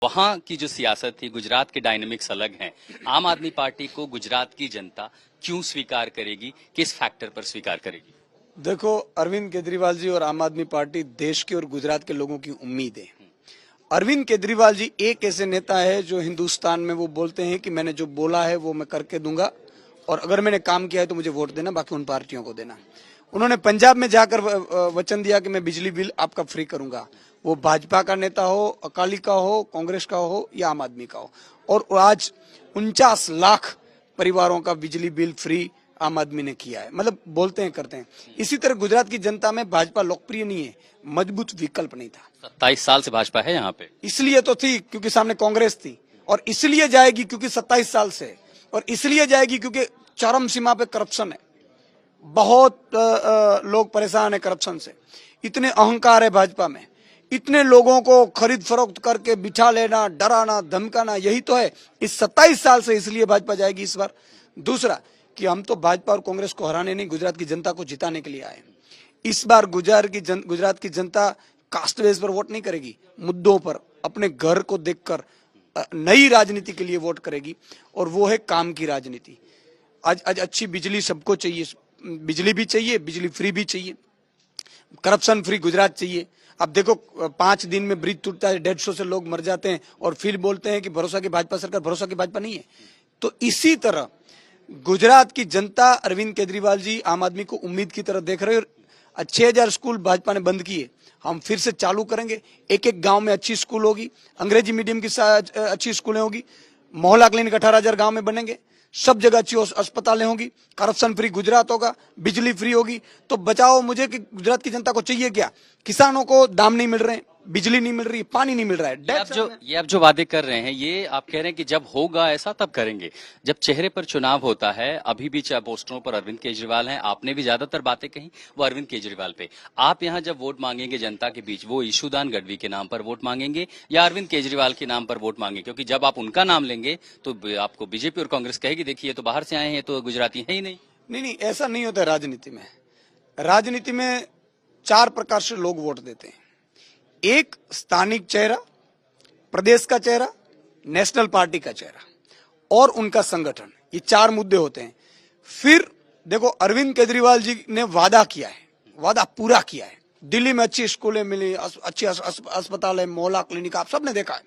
वहां की जो सियासत थी, गुजरात के डायनेमिक्स अलग हैं। आम आदमी पार्टी को गुजरात की जनता क्यों स्वीकार करेगी, किस फैक्टर पर स्वीकार करेगी? देखो, अरविंद केजरीवाल जी और आम आदमी पार्टी देश के और गुजरात के लोगों की उम्मीद है। अरविंद केजरीवाल जी एक ऐसे नेता है जो हिंदुस्तान में वो बोलते हैं कि मैंने जो बोला है वो मैं करके दूंगा, और अगर मैंने काम किया है तो मुझे वोट देना, बाकी उन पार्टियों को देना। उन्होंने पंजाब में जाकर वचन दिया कि मैं बिजली बिल आपका फ्री करूंगा। वो भाजपा का नेता हो, अकाली का हो, कांग्रेस का हो या आम आदमी का हो। और आज 49 लाख परिवारों का बिजली बिल फ्री आम आदमी ने किया है। मतलब बोलते हैं, करते हैं। इसी तरह गुजरात की जनता में भाजपा लोकप्रिय नहीं है, मजबूत विकल्प नहीं था। 27 साल से भाजपा है यहाँ पे। इसलिए तो थी क्योंकि सामने कांग्रेस थी, और इसलिए जाएगी क्योंकि 27 साल से, और इसलिए जाएगी क्योंकि चरम सीमा पे करप्शन है। बहुत लोग परेशान है करप्शन से। इतने अहंकार है भाजपा में, इतने लोगों को खरीद फरोख्त करके बिठा लेना, डराना, धमकाना, यही तो है इस 27 साल से। इसलिए भाजपा जाएगी इस बार। दूसरा कि हम तो भाजपा और कांग्रेस को हराने नहीं, गुजरात की जनता को जिताने के लिए आए। इस बार गुजरात की जनता कास्ट बेस पर वोट नहीं करेगी, मुद्दों पर, अपने घर को देखकर नई राजनीति के लिए वोट करेगी, और वो है काम की राजनीति। आज अच्छी बिजली सबको चाहिए, बिजली भी चाहिए, बिजली फ्री भी चाहिए, करप्शन फ्री गुजरात चाहिए। अब देखो, 5 दिन में ब्रिज टूटता है, 150 से लोग मर जाते हैं, और फिर बोलते हैं कि भरोसा की भाजपा सरकार। भरोसा की भाजपा नहीं है। तो इसी तरह गुजरात की जनता अरविंद केजरीवाल जी आम आदमी को उम्मीद की तरह देख रहे हैं। 6000 स्कूल भाजपा ने बंद किए, हम फिर से चालू करेंगे। एक एक गांव में अच्छी स्कूल होगी, अंग्रेजी मीडियम की अच्छी स्कूलें होगी, मोहल्ला क्लिनिक 18,000 गांव में बनेंगे, सब जगह अच्छी अस्पतालें होंगी, करप्शन फ्री गुजरात होगा, बिजली फ्री होगी। तो बचाओ मुझे कि गुजरात की जनता को चाहिए क्या? किसानों को दाम नहीं मिल रहे हैं, बिजली नहीं मिल रही, पानी नहीं मिल रहा है। ये आप जो वादे कर रहे हैं, ये आप कह रहे हैं कि जब होगा ऐसा तब करेंगे। जब चेहरे पर चुनाव होता है, अभी भी चाहे पोस्टरों पर अरविंद केजरीवाल हैं, आपने भी ज्यादातर बातें कही वो अरविंद केजरीवाल पे। आप यहाँ जब वोट मांगेंगे जनता के बीच, वो ईशुदान गढ़वी के नाम पर वोट मांगेंगे या अरविंद केजरीवाल के नाम पर वोट मांगेंगे? क्योंकि जब आप उनका नाम लेंगे तो आपको बीजेपी और कांग्रेस कहेगी देखिए तो बाहर से आए हैं, तो गुजराती है ही नहीं। नहीं, ऐसा नहीं होता है राजनीति में। राजनीति में 4 प्रकार से लोग वोट देते हैं। एक स्थानिक चेहरा, प्रदेश का चेहरा, नेशनल पार्टी का चेहरा और उनका संगठन, ये 4 मुद्दे होते हैं। फिर देखो, अरविंद केजरीवाल जी ने वादा किया है, वादा पूरा किया है। दिल्ली में अच्छी स्कूलें मिली, अच्छी अस्पताल है, मोहल्ला क्लिनिक, आप सबने देखा है।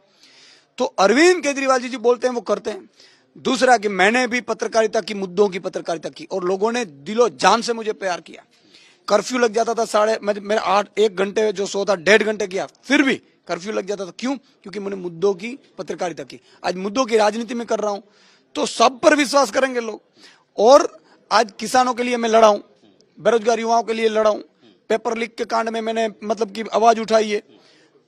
तो अरविंद केजरीवाल जी बोलते हैं वो करते हैं। दूसरा कि मैंने भी पत्रकारिता की, मुद्दों की पत्रकारिता की, और लोगों ने दिलो जान से मुझे प्यार किया। कर्फ्यू लग जाता था, मेरा 1 घंटे जो सो था 1.5 घंटे किया, फिर भी कर्फ्यू लग जाता था। क्यों? क्योंकि मैंने मुद्दों की पत्रकारिता की। आज मुद्दों की राजनीति में कर रहा हूं, तो सब पर विश्वास करेंगे लोग। और आज किसानों के लिए मैं लड़ा हूं, बेरोजगार युवाओं के लिए लड़ा हूं, पेपर लीक के कांड में मैंने मतलब की आवाज उठाई है।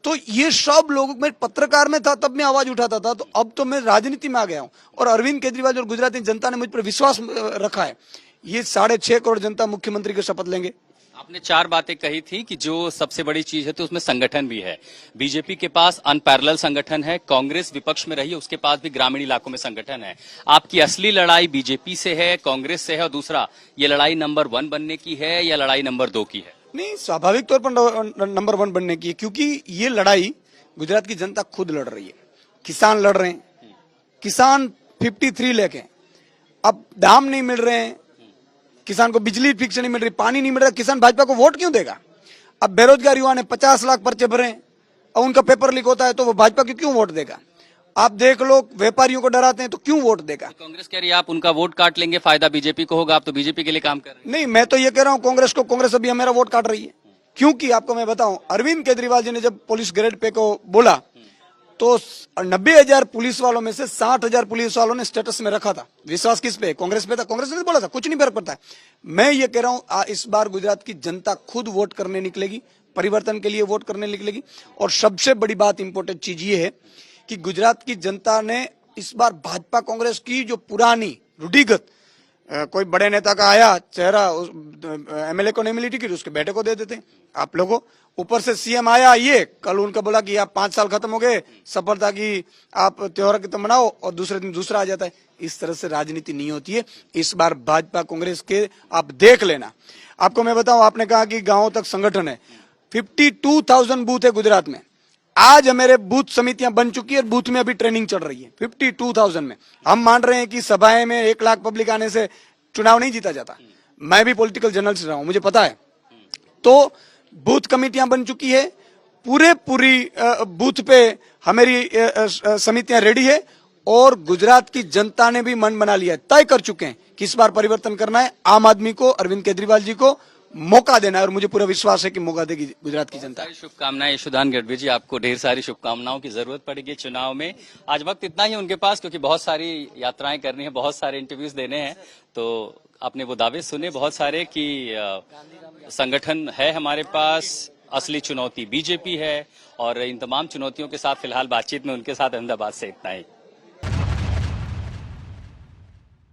तो ये सब लोग, मैं पत्रकार में था तब मैं आवाज उठाता था, तो अब तो मैं राजनीति में आ गया हूं, और अरविंद केजरीवाल और गुजराती जनता ने मुझ पर विश्वास रखा है। ये 6.5 करोड़ जनता मुख्यमंत्री के शपथ लेंगे। आपने 4 बातें कही थी कि जो सबसे बड़ी चीज है तो उसमें संगठन भी है। बीजेपी के पास अनपैरेलल संगठन है, कांग्रेस विपक्ष में रही है, उसके पास भी ग्रामीण इलाकों में संगठन है। आपकी असली लड़ाई बीजेपी से है, कांग्रेस से है, और दूसरा ये लड़ाई नंबर 1 बनने की है या लड़ाई नंबर 2 की है? नहीं, स्वाभाविक तौर पर नंबर 1 बनने की है, क्योंकि ये लड़ाई गुजरात की जनता खुद लड़ रही है। किसान लड़ रहे हैं, किसान 53 लेके, अब दाम नहीं मिल रहे हैं, किसान को बिजली ठीक से नहीं मिल रही, पानी नहीं मिल रहा, किसान भाजपा को वोट क्यों देगा? अब बेरोजगार युवा ने 50 लाख पर्चे भरे, और उनका पेपर लीक होता है, तो वो भाजपा को क्यों वोट देगा? आप देख लो, व्यापारियों को डराते हैं तो क्यों वोट देगा? कांग्रेस कह रही है आप उनका वोट काट लेंगे, फायदा बीजेपी को होगा, आप तो बीजेपी के लिए काम कर रहे हैं। नहीं, मैं तो ये कह रहा हूं कांग्रेस अभी मेरा वोट काट रही है। क्योंकि आपको मैं बताऊं, अरविंद केजरीवाल जी ने जब पुलिस ग्रेड पे को बोला, तो 90,000 पुलिस वालों में से 60,000 पुलिस वालों ने स्टेटस में रखा था। विश्वास किस पे? कांग्रेस पे था। कांग्रेस ने बोला था कुछ नहीं फर्क पड़ता है। मैं ये कह रहा हूं, इस बार गुजरात की जनता खुद वोट करने निकलेगी, परिवर्तन के लिए वोट करने निकलेगी। और सबसे बड़ी बात, इंपॉर्टेंट चीज ये है कि गुजरात की जनता ने इस बार भाजपा कांग्रेस की जो पुरानी रूढ़िगत, कोई बड़े नेता का आया चेहरा, एमएलए को नहीं मिली टिकट, उसके बेटे को दे देते आप लोगों। ऊपर से सीएम आया, ये कल उनका बोला कि आप 5 साल खत्म हो गए, सफलता की आप त्योहार की तो मनाओ, और दूसरे दिन दूसरा आ जाता है। इस तरह से राजनीति नहीं होती है। इस बार भाजपा कांग्रेस के आप देख लेना। आपको मैं बताऊं, आपने कहा कि गांवों तक संगठन है, 52,000 बूथ है गुजरात में, आज हमारे बूथ समितियां बन चुकी है और बूथ में अभी ट्रेनिंग चल रही है 52,000 में। हम मान रहे हैं कि सभाएं में 1 लाख पब्लिक आने से चुनाव नहीं जीता जाता। मैं भी पॉलिटिकल जर्नलिस्ट रहा हूं, मुझे पता है। तो बूथ कमेटियां बन चुकी है, पूरी बूथ पे हमारी समितियां रेडी है और गुजरात की जनता ने भी मन बना लिया है, तय कर चुके हैं कि इस बार परिवर्तन करना है। आम आदमी को, अरविंद केजरीवाल जी को मौका देना है और मुझे पूरा विश्वास है कि मौका देगी गुजरात की जनता। शुभकामनाएं यशोदान गढ़वी जी, आपको ढेर सारी शुभकामनाओं की जरूरत पड़ेगी चुनाव में। आज वक्त इतना ही उनके पास, क्योंकि बहुत सारी यात्राएं करनी है, बहुत सारे इंटरव्यूज देने हैं। तो आपने वो दावे सुने बहुत सारे कि संगठन है हमारे पास, असली चुनौती बीजेपी है, और इन तमाम चुनौतियों के साथ फिलहाल बातचीत में उनके साथ अहमदाबाद से इतना ही।